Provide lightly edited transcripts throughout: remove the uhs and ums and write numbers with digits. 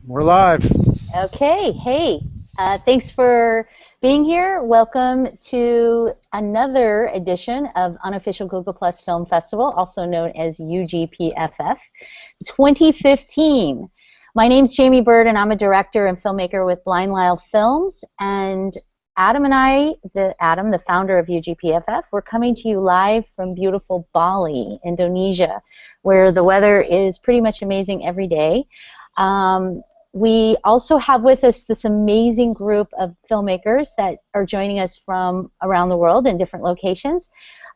We're live. Okay, hey, thanks for being here. Welcome to another edition of Unofficial Google Plus Film Festival, also known as UGPFF 2015. My name's Jamie Bird, and I'm a director and filmmaker with Blind Lyle Films. And Adam and I, the founder of UGPFF, we're coming to you live from beautiful Bali, Indonesia, where the weather is pretty much amazing every day. We also have with us this amazing group of filmmakers that are joining us from around the world in different locations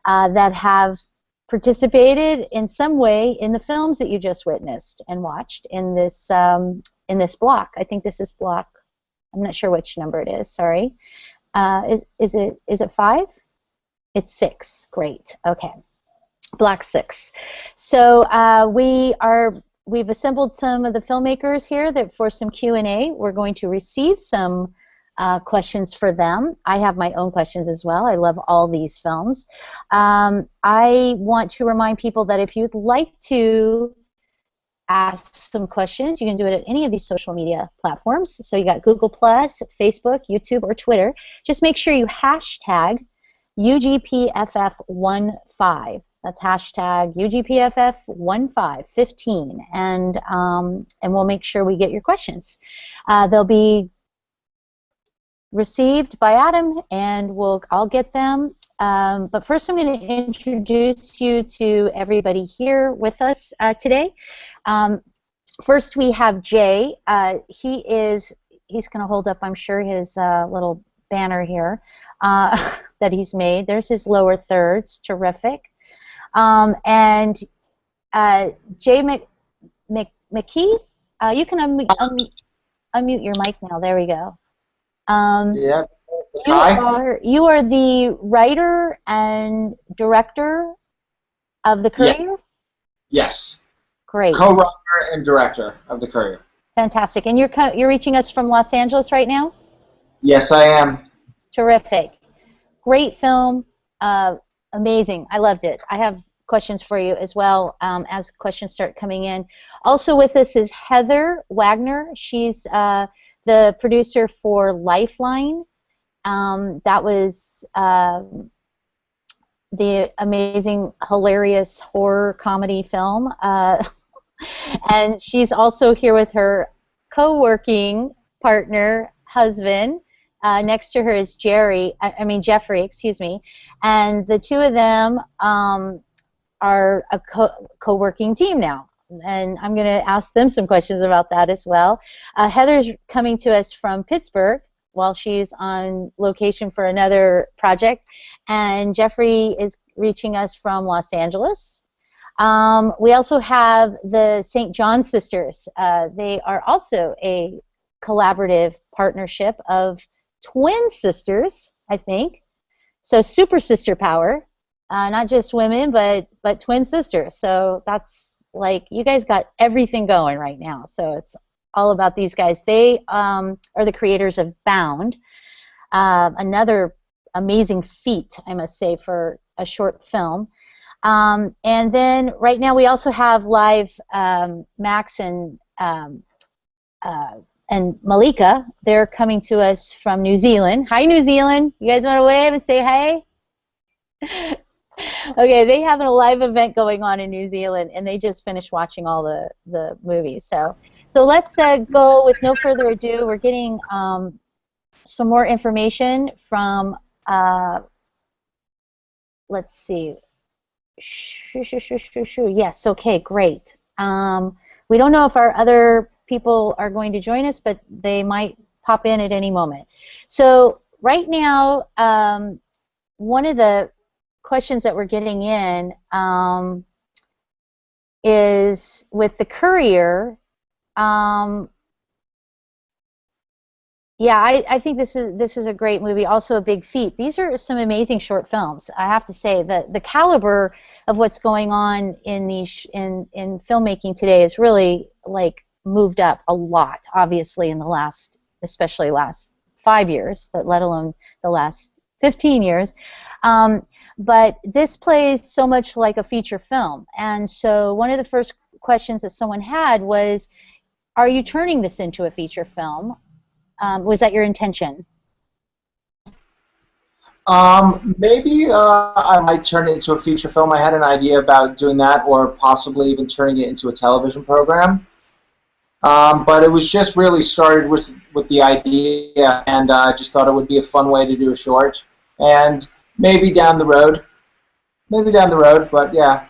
that have participated in some way in the films that you just witnessed and watched in this block. I think this is block. I'm not sure which number it is. Sorry. Is it 5? It's 6. Great. Okay. Block 6. So we've assembled some of the filmmakers here that for some Q&A. We're going to receive some questions for them. I have my own questions as well. I love all these films. I want to remind people that if you'd like to ask some questions, you can do it at any of these social media platforms. So you got Google+, Facebook, YouTube, or Twitter. Just make sure you hashtag UGPFF15. That's hashtag UGPFF15, and we'll make sure we get your questions. They'll be received by Adam, and I'll get them. But first, I'm going to introduce you to everybody here with us today. First, we have Jay. He's going to hold up, I'm sure, his little banner here that he's made. There's his lower thirds. Terrific. And Jay McKee, you can unmute your mic now. There we go. Yeah. You are the writer and director of the Courier? Yes. Great. Co-writer and director of the Courier. Fantastic. And you're reaching us from Los Angeles right now? Yes, I am. Terrific. Great film. Amazing. I loved it. I have questions for you as well as questions start coming in. Also with us is Heather Wagner. She's the producer for Lifeline. That was the amazing, hilarious horror comedy film. And she's also here with her co-working partner, husband. Next to her is Jeffrey, excuse me, and the two of them are a co-working team now, and I'm going to ask them some questions about that as well. Heather's coming to us from Pittsburgh while she's on location for another project, and Jeffrey is reaching us from Los Angeles. We also have the St. John sisters. They are also a collaborative partnership of twin sisters, I think. So super sister power, not just women, but twin sisters. So that's like, you guys got everything going right now. So it's all about these guys. They are the creators of Bound, another amazing feat, I must say, for a short film. And then right now we also have live Max and Malika. They're coming to us from New Zealand. Hi, New Zealand. You guys want to wave and say hi? Okay, they have a live event going on in New Zealand, and they just finished watching all the movies. So let's go with no further ado. We're getting some more information from, let's see. Yes, okay, great. We don't know if our other people are going to join us, but they might pop in at any moment. So right now, one of the questions that we're getting in is with the Courier. Yeah, I think this is a great movie, also a big feat. These are some amazing short films. I have to say that the caliber of what's going on in in filmmaking today is really like moved up a lot, obviously, in the especially last 5 years, but let alone the last 15 years. But this plays so much like a feature film. And so one of the first questions that someone had was, are you turning this into a feature film? Was that your intention? Maybe I might turn it into a feature film. I had an idea about doing that, or possibly even turning it into a television program. But it was just really started with the idea, and I just thought it would be a fun way to do a short. And maybe down the road, but yeah.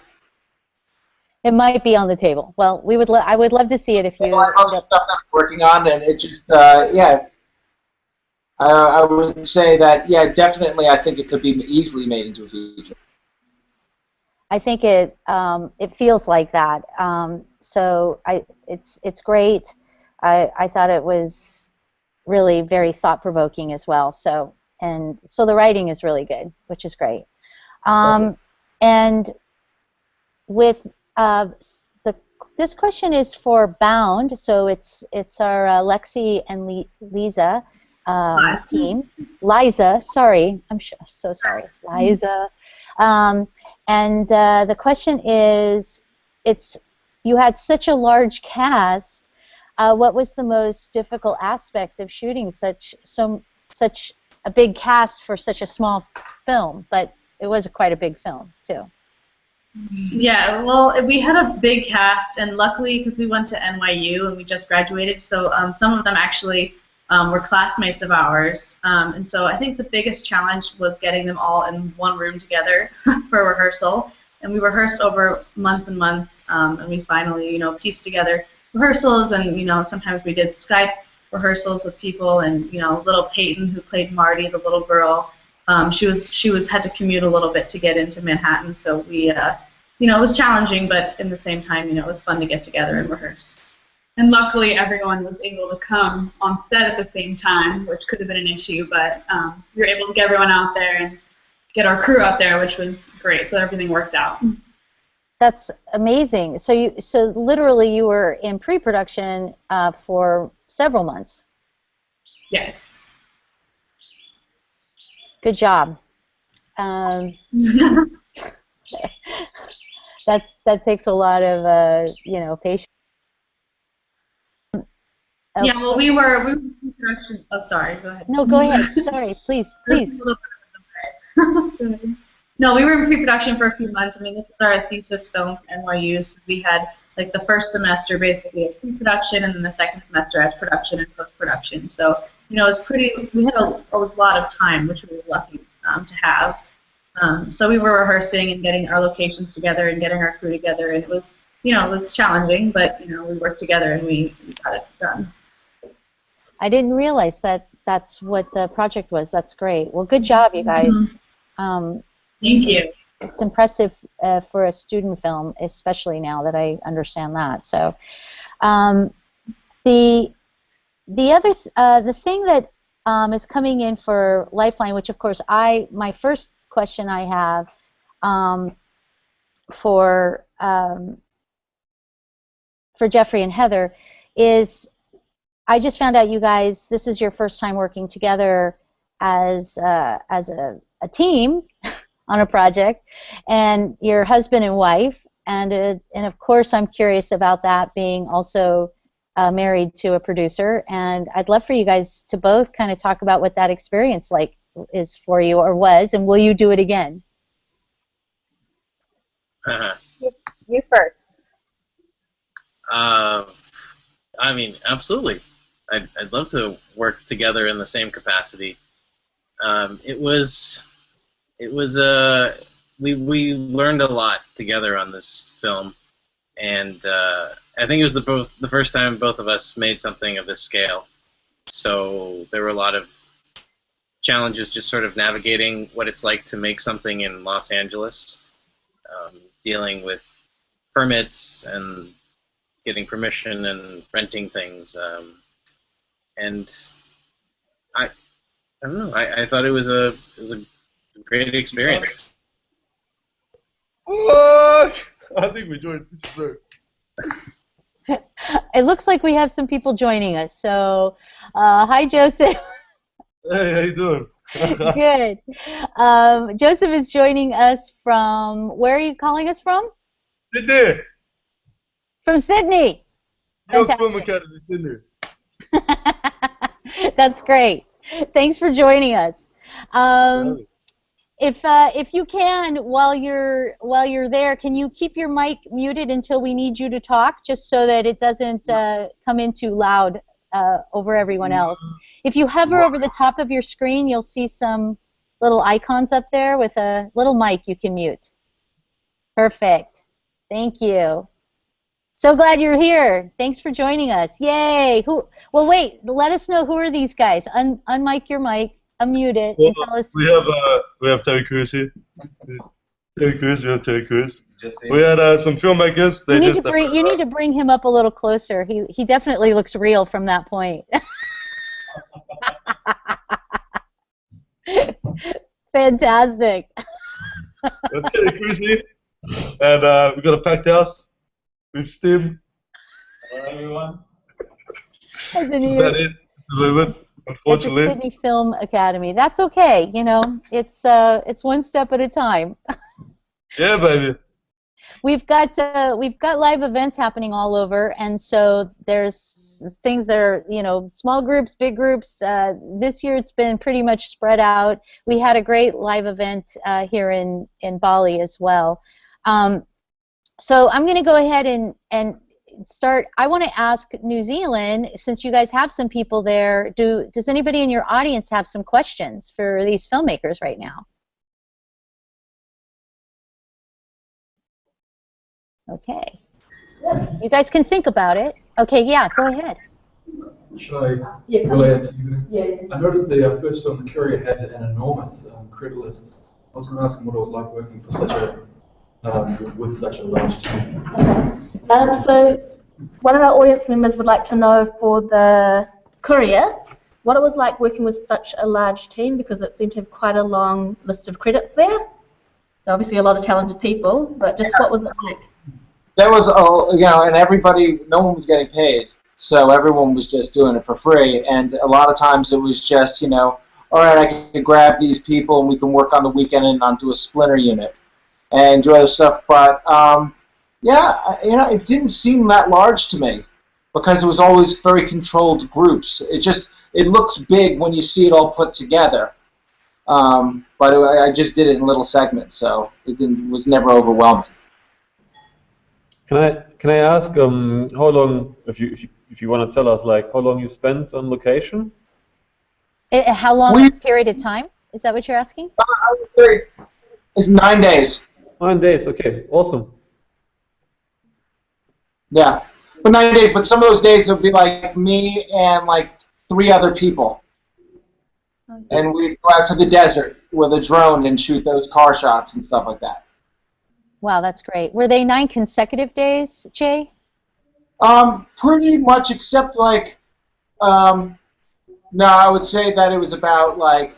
It might be on the table. Well, I would love to see it if you. I love stuff that I'm working on, and it just yeah. I would say that yeah, definitely. I think it could be easily made into a feature. I think it feels like that. So it's great. I thought it was really very thought-provoking as well. So the writing is really good, which is great. And with this question is for Bound. So it's our Lexi and Lisa team. Liza, sorry, I'm so sorry, Liza. And the question is, you had such a large cast. What was the most difficult aspect of shooting such a big cast for such a small film? But it was quite a big film too. Yeah, well, we had a big cast, and luckily, because we went to NYU and we just graduated, so some of them actually were classmates of ours. And so I think the biggest challenge was getting them all in one room together for rehearsal. And we rehearsed over months and months, and we finally, pieced together rehearsals, and, sometimes we did Skype rehearsals with people, and, little Peyton, who played Marty, the little girl, she had to commute a little bit to get into Manhattan, so we, it was challenging, but in the same time, it was fun to get together and rehearse. And luckily, everyone was able to come on set at the same time, which could have been an issue, but we were able to get everyone out there and get our crew out there, which was great, so everything worked out. That's amazing. So literally you were in pre-production for several months. Yes. Good job. That takes a lot of patience. Yeah, well, we were in pre-production. Oh, sorry. Go ahead. No, go ahead. Sorry, please. No, we were in pre-production for a few months. I mean, this is our thesis film for NYU, so we had like the first semester basically as pre-production, and then the second semester as production and post-production. So, it was pretty. We had a lot of time, which we were lucky to have. So we were rehearsing and getting our locations together and getting our crew together, and it was, it was challenging, but we worked together and we got it done. I didn't realize that that's what the project was. That's great. Well, good job, you guys. Thank you. It's impressive for a student film, especially now that I understand that. So, the thing that is coming in for Lifeline, which of course my first question I have for Jeffrey and Heather is, I just found out you guys, this is your first time working together as a team on a project, and you're husband and wife, and of course I'm curious about that, being also married to a producer, and I'd love for you guys to both kind of talk about what that experience is for you, or was, and will you do it again? You first. I mean, absolutely. I'd love to work together in the same capacity. We learned a lot together on this film, and I think it was the first time both of us made something of this scale. So there were a lot of challenges just sort of navigating what it's like to make something in Los Angeles, dealing with permits and getting permission and renting things. And I don't know. I thought it was a great experience. What? I think we joined. This is great. It looks like we have some people joining us. So, hi, Joseph. Hey, how you doing? Good. Joseph is joining us from, where are you calling us from? Sydney. From Sydney. Young Film Academy, didn't That's great. Thanks for joining us. If you can, while you're there, can you keep your mic muted until we need you to talk, just so that it doesn't come in too loud over everyone else? If you hover over the top of your screen, you'll see some little icons up there with a little mic you can mute. Perfect. Thank you. So glad you're here. Thanks for joining us. Yay! Well, wait. Let us know, who are these guys. Unmic your mic. Unmute it and tell us. we have Terry Crews here. Terry Crews, we have Terry Crews. We had some filmmakers. You need to bring him up a little closer. He definitely looks real from that point. Fantastic. Terry Crews here, and we've got a packed house with Steve. Hello, everyone. That's about it at the moment. Unfortunately. At the Sydney Film Academy. That's okay, you know. It's one step at a time. Yeah, baby. We've got live events happening all over, and so there's things that are, you know, small groups, big groups. This year it's been pretty much spread out. We had a great live event here in Bali as well. So I'm going to go ahead and start. I want to ask New Zealand, since you guys have some people there, does anybody in your audience have some questions for these filmmakers right now? Okay. You guys can think about it. Okay, yeah, go ahead. Should I relay it to you guys? Yeah. I noticed the first film, The Courier, had an enormous credit list. I was going to ask what it was like working for such a with such a large team. Okay. So one of our audience members would like to know for the Courier what it was like working with such a large team, because it seemed to have quite a long list of credits there. So obviously a lot of talented people, but just what was it like? There was, you know, and everybody, no one was getting paid, so everyone was just doing it for free. And a lot of times it was just, you know, all right, I can grab these people and we can work on the weekend and do a splinter unit and do other stuff. But yeah, you know, it didn't seem that large to me because it was always very controlled groups. It looks big when you see it all put together. But I just did it in little segments, so it was never overwhelming. Can I ask how long, if you want to tell us, like how long you spent on location? How long a period of time? Is that what you're asking? It's 9 days. 9 days. Okay, awesome. Yeah, but 9 days. But some of those days would be like me and like 3 other people, and we'd go out to the desert with a drone and shoot those car shots and stuff like that. Wow, that's great. Were they 9 consecutive days, Jay? Pretty much, except like, no, I would say that it was about like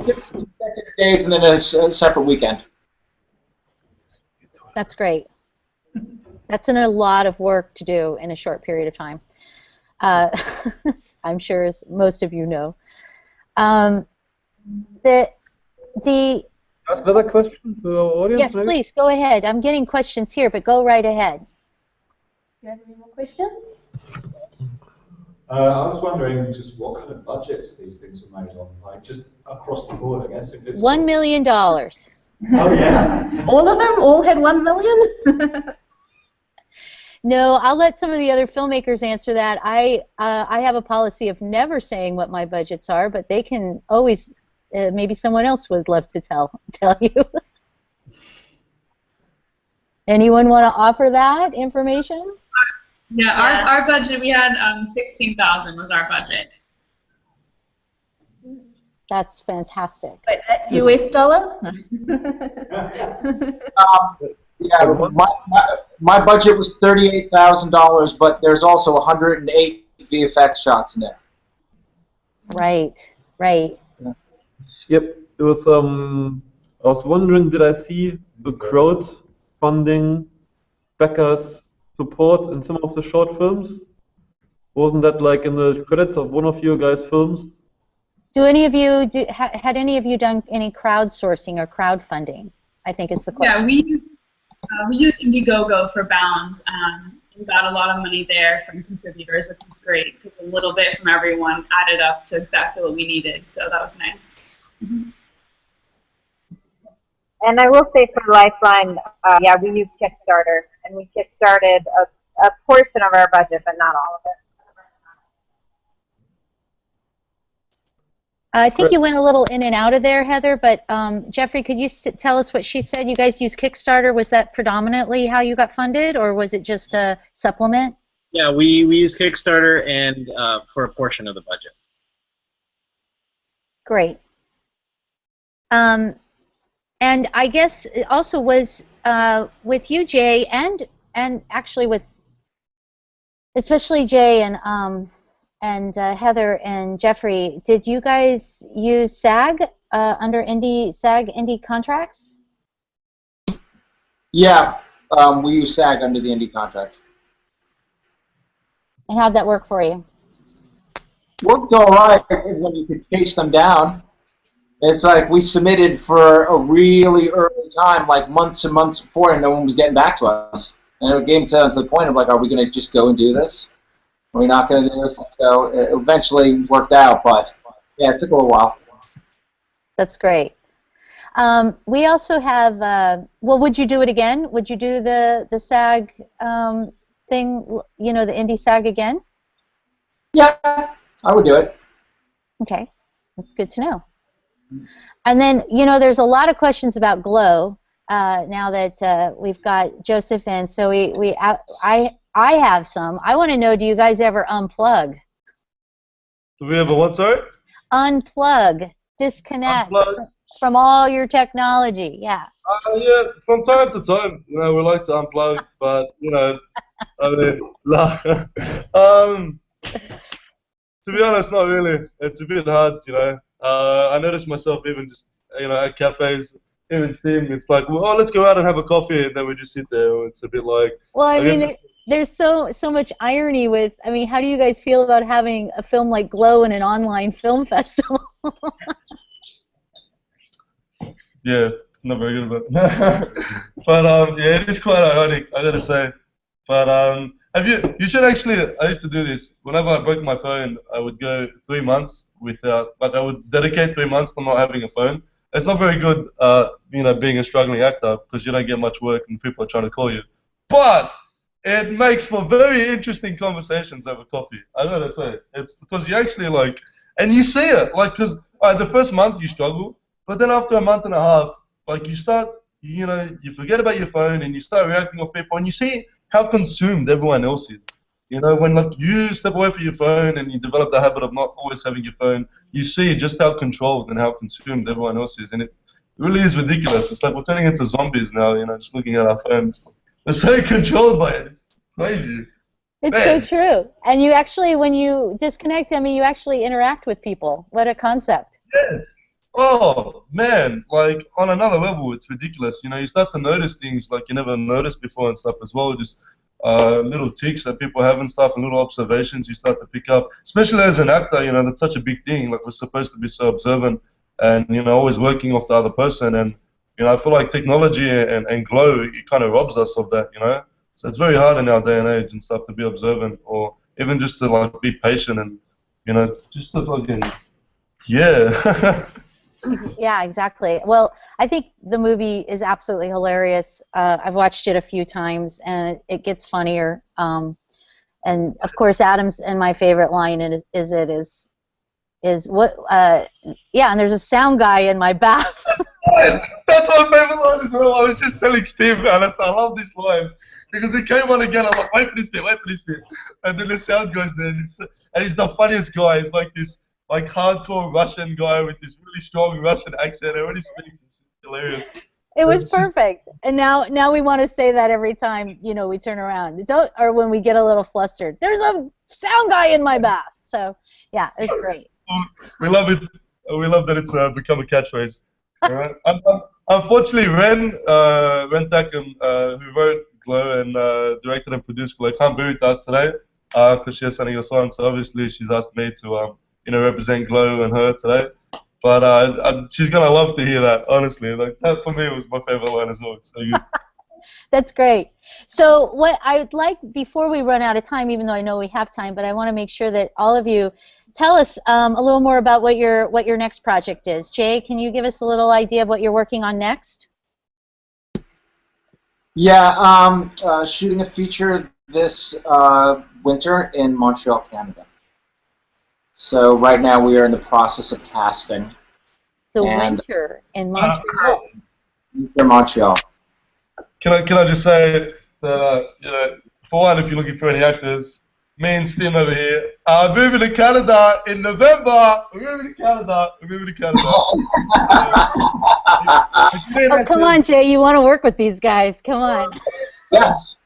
6 consecutive days and then a separate weekend. That's great. That's a lot of work to do in a short period of time. I'm sure, as most of you know. Another question to our audience? Yes, maybe? Please, go ahead. I'm getting questions here, but go right ahead. Do you have any more questions? I was wondering just what kind of budgets these things were made on, like just across the board, I guess. If it's $1 million. Oh, yeah. All of them? All had 1 million? No, I'll let some of the other filmmakers answer that. I have a policy of never saying what my budgets are, but they can always... maybe someone else would love to tell you. Anyone want to offer that information? Yeah, our budget, we had $16,000 was our budget. That's fantastic. Wait, that's US dollars? Yeah, my budget was $38,000, but there's also 108 VFX shots in there. Right, right. Yep, it was. I was wondering, did I see the crowdfunding backers support in some of the short films? Wasn't that like in the credits of one of your guys' films? Do any of you had any of you done any crowdsourcing or crowdfunding? I think is the question. Yeah, we use Indiegogo for Bound. we got a lot of money there from contributors, which was great because a little bit from everyone added up to exactly what we needed. So that was nice. Mm-hmm. And I will say for Lifeline, yeah, we use Kickstarter, and we kickstarted a portion of our budget, but not all of it. I think you went a little in and out of there, Heather, but Jeffrey, could you tell us what she said? You guys use Kickstarter. Was that predominantly how you got funded, or was it just a supplement? Yeah, we use Kickstarter and for a portion of the budget. Great. And I guess it also was with you, Jay, and actually with especially Jay and Heather and Jeffrey. Did you guys use SAG under SAG indie contracts? Yeah, we use SAG under the indie contract. And how'd that work for you? Worked all right when you could chase them down. It's like we submitted for a really early time, like months and months before, and no one was getting back to us. And it came to the point of like, are we going to just go and do this? Are we not going to do this? So it eventually worked out, but yeah, it took a little while. That's great. We also have, well, would you do it again? Would you do the SAG thing, you know, the indie SAG again? Yeah, I would do it. Okay, that's good to know. And then, you know, there's a lot of questions about Glow now that we've got Joseph in. So I have some. I want to know, do you guys ever unplug? Do we ever what, sorry? Unplug, disconnect from all your technology. Yeah. Yeah, from time to time, you know, we like to unplug, but you know, I mean, to be honest, not really. It's a bit hard, you know. I noticed myself even just, you know, at cafes, even Steam, it's like, well, oh, let's go out and have a coffee, and then we just sit there. It's a bit like. Well, I mean, there's so much irony with. I mean, how do you guys feel about having a film like Glow in an online film festival? Yeah, not very good about it. But yeah, it is quite ironic, I gotta say. But you should actually, I used to do this. Whenever I broke my phone, I would go 3 months without, like I would dedicate 3 months to not having a phone. It's not very good, you know, being a struggling actor because you don't get much work and people are trying to call you. But it makes for very interesting conversations over coffee. I gotta say, it's because you actually like, and you see it, like, because the first month you struggle, but then after a month and a half, like you start, you know, you forget about your phone and you start reacting off people and you see how consumed everyone else is. You know, when like you step away from your phone and you develop the habit of not always having your phone, you see just how controlled and how consumed everyone else is, and it really is ridiculous. It's like we're turning into zombies now. You know, just looking at our phones. We're so controlled by it. It's crazy. It's so true. And you actually, when you disconnect, I mean, you actually interact with people. What a concept. Yes. Oh man, like on another level, it's ridiculous. You know, you start to notice things like you never noticed before and stuff as well. Just little tics that people have and stuff, and little observations you start to pick up. Especially as an actor, you know, that's such a big thing. Like we're supposed to be so observant and, you know, always working off the other person. And, you know, I feel like technology and Glow, it kind of robs us of that, you know. So it's very hard in our day and age and stuff to be observant or even just to like be patient and, you know, just to fucking, yeah. Yeah, exactly. Well, I think the movie is absolutely hilarious. I've watched it a few times, and it gets funnier. And of course, Adam's and my favorite line is what? Yeah, and there's a sound guy in my bath. That's my favorite line as well. I was just telling Steve, man, I love this line because it came on again. I'm like, wait for this bit, and then the sound goes there, and he's the funniest guy. He's like this. Like hardcore Russian guy with this really strong Russian accent. Everybody speaks. It's hilarious. It was perfect. And now we want to say that every time, you know, we turn around. Or when we get a little flustered. There's a sound guy in my bath. So yeah, it's great. We love it. We love that it's become a catchphrase. All right. Unfortunately, Ren Takum, who wrote Glow and directed and produced Glow, can't be with us today because she has something else on. So obviously, she's asked me to you know, represent Glow and her today. But she's going to love to hear that, honestly. Like, that for me was my favorite line as well. It's so good. That's great. So what I would like, before we run out of time, even though I know we have time, but I want to make sure that all of you tell us a little more about what your next project is. Jay, can you give us a little idea of what you're working on next? Yeah, shooting a feature this winter in Montreal, Canada. So right now we are in the process of casting. The winter in Montreal. Montreal. Can I just say that for one, if you're looking for any actors, me and Stim over here are moving to Canada in November. We're moving to Canada. Oh, come on, Jay. You want to work with these guys. Come on. Yes.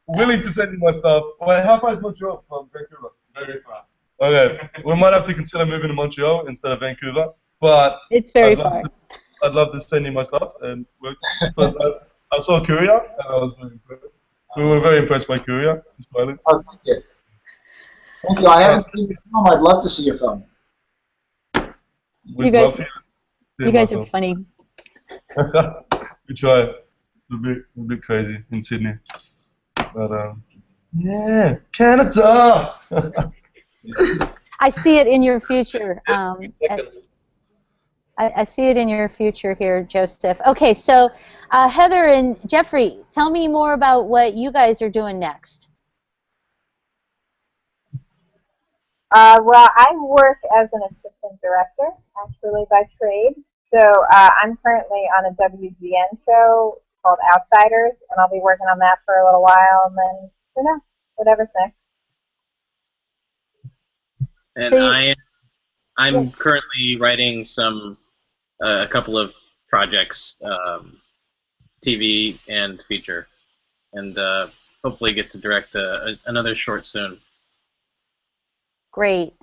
Willing to send you my stuff. Wait, how far is Montreal from Vancouver? Very far. Okay. We might have to consider moving to Montreal instead of Vancouver. But it's very far. I'd love to send you my stuff and work. Because I saw Courier and I was very impressed. We were very impressed by Courier. Oh, thank you. Thank you. I haven't seen your film. I'd love to see your film. You guys are funny. We try. We're a bit crazy in Sydney. But, yeah, Canada! I see it in your future. I see it in your future here, Joseph. Okay, so Heather and Jeffrey, tell me more about what you guys are doing next. Well, I work as an assistant director, actually by trade. So I'm currently on a WGN show called Outsiders, and I'll be working on that for a little while, and then, you know, whatever's next. And So I'm currently writing a couple of projects, TV and feature, and hopefully get to direct another short soon. Great.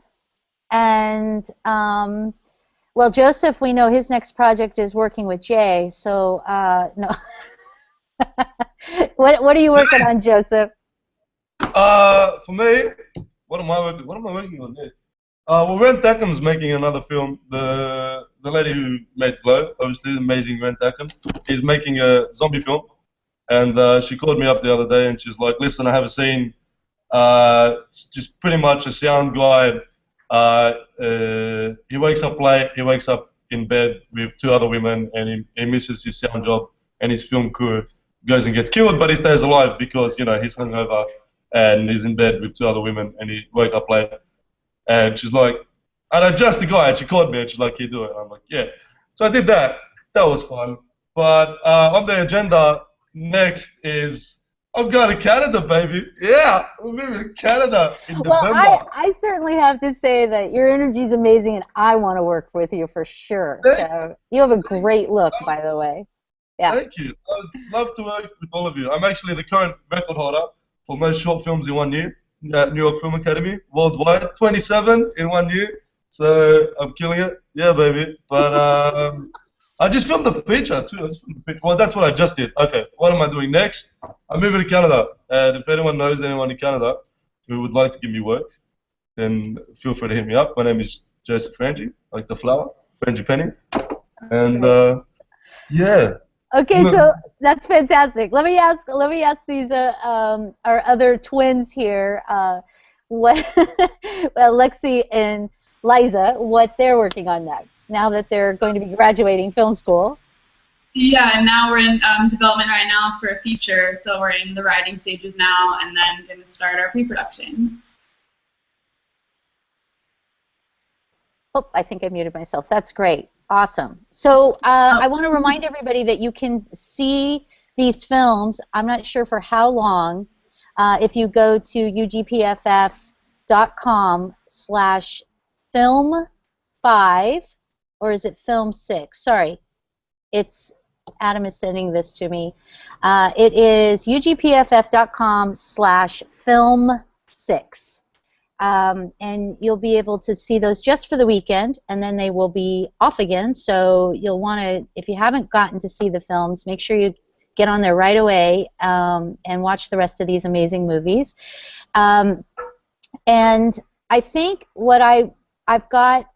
And, well, Joseph, we know his next project is working with Jay, so, no. What are you working on, Joseph? For me, what am I working on next? Well, Rent Ackham's making another film. The lady who made Glow, obviously, amazing Rent Ackham, is making a zombie film. And she called me up the other day and she's like, listen, I have a scene. It's just pretty much a sound guy. He wakes up late, he wakes up in bed with two other women, and he misses his sound job, and his film crew goes and gets killed, but he stays alive because, you know, he's hungover and he's in bed with two other women, and he woke up late. And she's like, and I'm just the guy, and she called me, and she's like, can you do it? And I'm like, yeah. So I did that. That was fun. But on the agenda next is, I'm going to Canada, baby. Yeah, we're moving to Canada in November. Well, I certainly have to say that your energy is amazing, and I want to work with you for sure. So you have a great look, by the way. Yeah. Thank you. I'd love to work with all of you. I'm actually the current record holder for most short films in 1 year at New York Film Academy, worldwide. 27 in 1 year. So I'm killing it. Yeah, baby. But I just filmed the feature, too. Well, that's what I just did. Okay, what am I doing next? I'm moving to Canada. And if anyone knows anyone in Canada who would like to give me work, then feel free to hit me up. My name is Joseph Frangie, like the flower, Frangie Penny. And, yeah. Okay, so that's fantastic. Let me ask these our other twins here, what Lexi and Liza, what they're working on next, now that they're going to be graduating film school. Yeah, and now we're in development right now for a feature, so we're in the writing stages now, and then going to start our pre-production. Oh, I think I muted myself. That's great. Awesome. So I want to remind everybody that you can see these films, I'm not sure for how long, if you go to UGPFF.com/film5, or is it film 6? Sorry. It's, Adam is sending this to me. It is UGPFF.com/film6. And you'll be able to see those just for the weekend, and then they will be off again. So you'll want to, if you haven't gotten to see the films, make sure you get on there right away and watch the rest of these amazing movies. And I think what I've got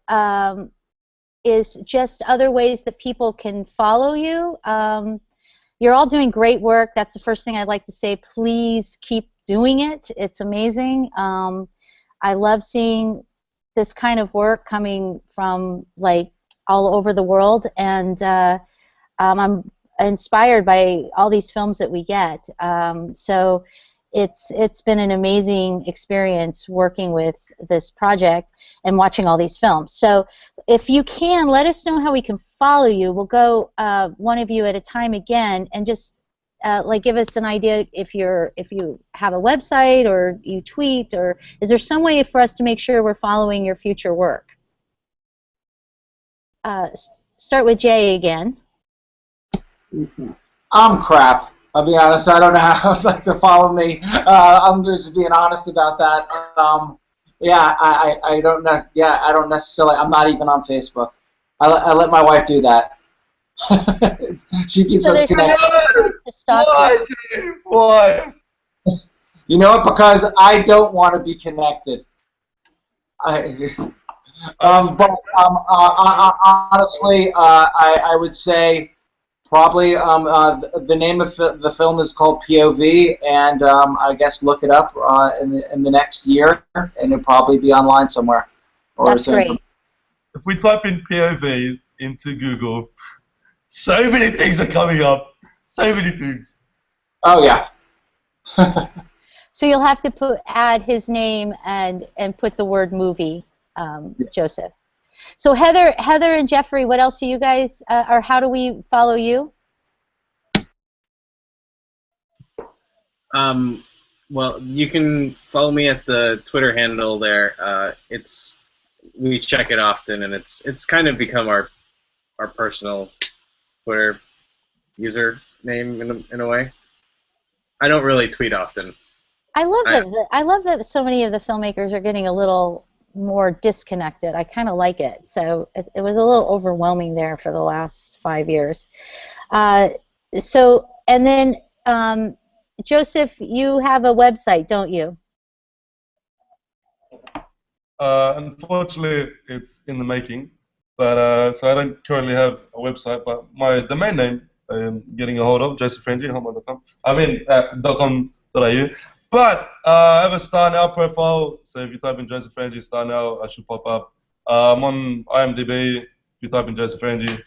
is just other ways that people can follow you. you're all doing great work. That's the first thing I'd like to say. Please keep doing it. It's amazing. I love seeing this kind of work coming from like all over the world, and I'm inspired by all these films that we get. So it's been an amazing experience working with this project and watching all these films. So if you can, let us know how we can follow you. We'll go one of you at a time again, and just like give us an idea if you have a website or you tweet, or is there some way for us to make sure we're following your future work? Start with Jay again. I'm crap. I'll be honest. I don't know how I'd like to follow me. I'm just being honest about that. Yeah, I don't know. Yeah, I don't necessarily. I'm not even on Facebook. I let my wife do that. She keeps us connected. Why, Jay? Why? You know what? Because I don't want to be connected. Honestly, I would say probably the name of the film is called POV, and I guess look it up in the next year, and it'll probably be online somewhere. That's great. If we type in POV into Google, so many things are coming up. So many things. Oh yeah. So you'll have to add his name and put the word movie, Joseph. So Heather and Jeffrey, what else do you guys, or how do we follow you? Well, you can follow me at the Twitter handle there. We check it often, and it's kind of become our personal Twitter username in a way. I don't really tweet often. I love that so many of the filmmakers are getting a little more disconnected. I kind of like it. So it was a little overwhelming there for the last 5 years. And then Joseph, you have a website, don't you? Unfortunately, it's in the making. But so I don't currently have a website, but my domain name I'm getting a hold of, josephrangi@hotmail.com. I mean .com.au. But I have a Star Now profile, so if you type in Joseph Frangi Star Now, I should pop up. I'm on IMDb. If you type in Joseph Frangi.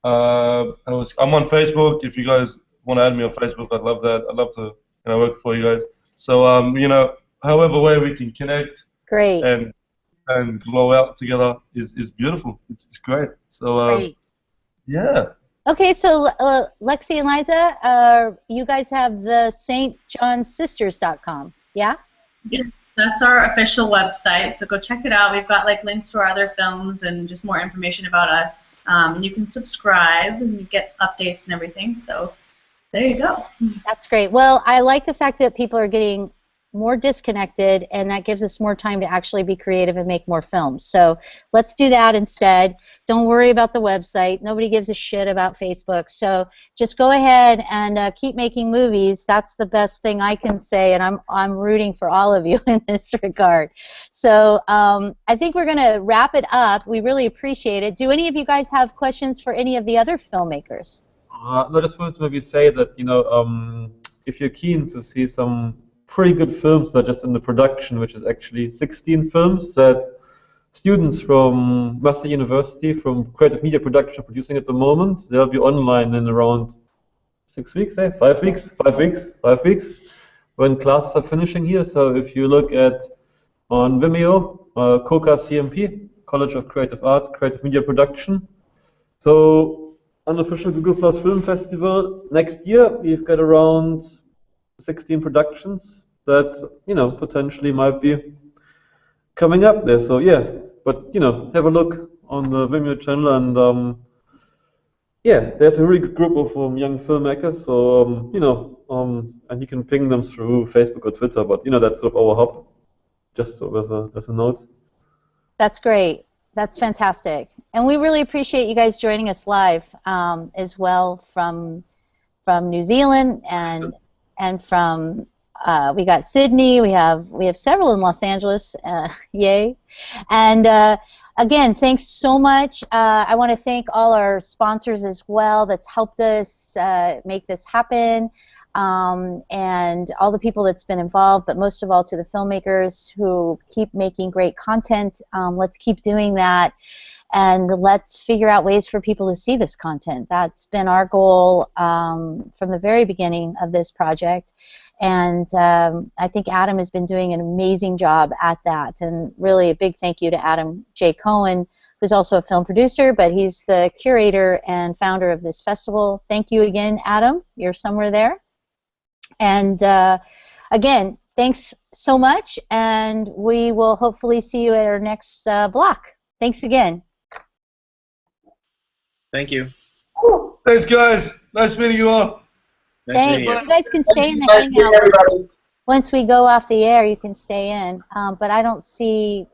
I'm on Facebook. If you guys want to add me on Facebook, I'd love that. I'd love to work for you guys. So however way we can connect. Great. And glow out together is beautiful. It's great. So great. Yeah. Okay, so Lexi and Liza, you guys have the stjohnsisters.com, yeah? Yes, that's our official website, so go check it out. We've got like links to our other films and just more information about us. And you can subscribe and you get updates and everything, so there you go. That's great. Well, I like the fact that people are getting more disconnected, and that gives us more time to actually be creative and make more films. So let's do that instead. Don't worry about the website. Nobody gives a shit about Facebook. So just go ahead and keep making movies. That's the best thing I can say, and I'm rooting for all of you in this regard. So I think we're going to wrap it up. We really appreciate it. Do any of you guys have questions for any of the other filmmakers? No, I just wanted to maybe say that, if you're keen to see some pretty good films that are just in the production, which is actually 16 films that students from Master University from creative media production are producing at the moment. They'll be online in around 6 weeks, 5 weeks, 5 weeks, 5 weeks, when classes are finishing here. So if you look at on Vimeo, COCA CMP, College of Creative Arts, Creative Media Production. So unofficial Google Plus Film Festival next year, we've got around 16 productions that potentially might be coming up there. So yeah, but have a look on the Vimeo channel, and yeah, there's a really good group of young filmmakers. So and you can ping them through Facebook or Twitter. But that's sort of our hub, just so as a note. That's great. That's fantastic, and we really appreciate you guys joining us live as well from New Zealand and from we got Sydney. We have several in Los Angeles. Yay! And again, thanks so much. I want to thank all our sponsors as well that's helped us make this happen, and all the people that's been involved, but most of all to the filmmakers who keep making great content. Let's keep doing that, and let's figure out ways for people to see this content. That's been our goal from the very beginning of this project. And I think Adam has been doing an amazing job at that. And really a big thank you to Adam J. Cohen, who's also a film producer, but he's the curator and founder of this festival. Thank you again, Adam. You're somewhere there. And again, thanks so much. And we will hopefully see you at our next block. Thanks again. Thank you. Thanks, guys. Nice meeting you all. Thanks. You guys can stay in the hangout. Once we go off the air, you can stay in. But I don't see